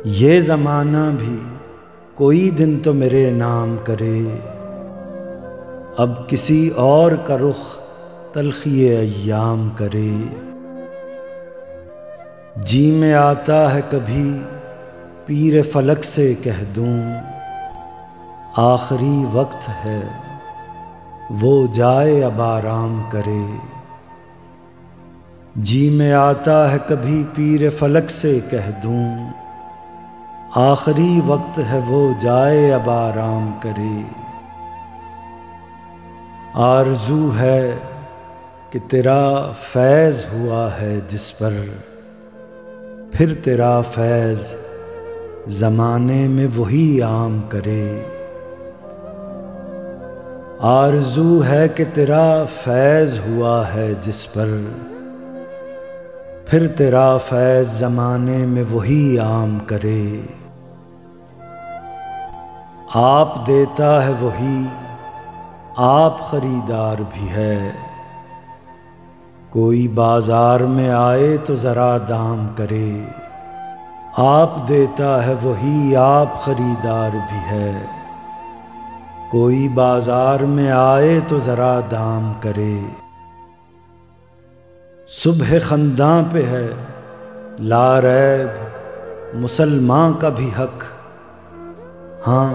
ये ज़माना भी कोई दिन तो मेरे नाम करे, अब किसी और का रुख तलखी अय्याम करे। जी में आता है कभी पीर फलक से कह दूं, आखिरी वक्त है वो जाए अब आराम करे। जी में आता है कभी पीर फलक से कह दूं, आखिरी वक्त है वो जाए अब आराम करे। आरज़ू है कि तेरा फैज़ हुआ है जिस पर, फिर तेरा फैज़ ज़माने में वही आम करे। आरज़ू है कि तेरा फैज़ हुआ है जिस पर, फिर तेरा फैज़ ज़माने में वही आम करे। आप देता है वही, आप ख़रीदार भी है, कोई बाज़ार में आए तो ज़रा दाम करे। आप देता है वही, आप ख़रीदार भी है, कोई बाज़ार में आए तो ज़रा दाम करे। सुबह खंदा पे है लारैब मुसलमान का भी हक, हाँ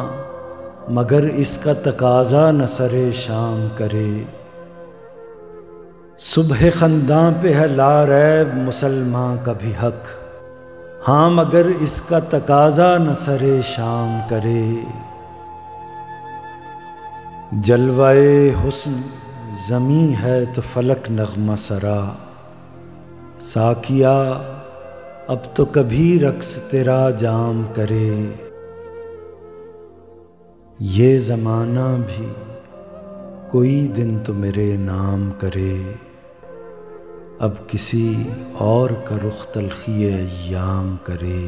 मगर इसका तकाज़ा न सरे शाम करे। सुबह खंदा पे है लारैब मुसलमान का भी हक, हाँ मगर इसका तकाज़ा न सरे शाम करे। जलवाए हुस्न ज़मी है तो फलक नग़मा सरा, साकिया अब तो कभी रक्स तेरा जाम करे। ये ज़माना भी कोई दिन तो मेरे नाम करे, अब किसी और का रुख तलखी अय्याम करे।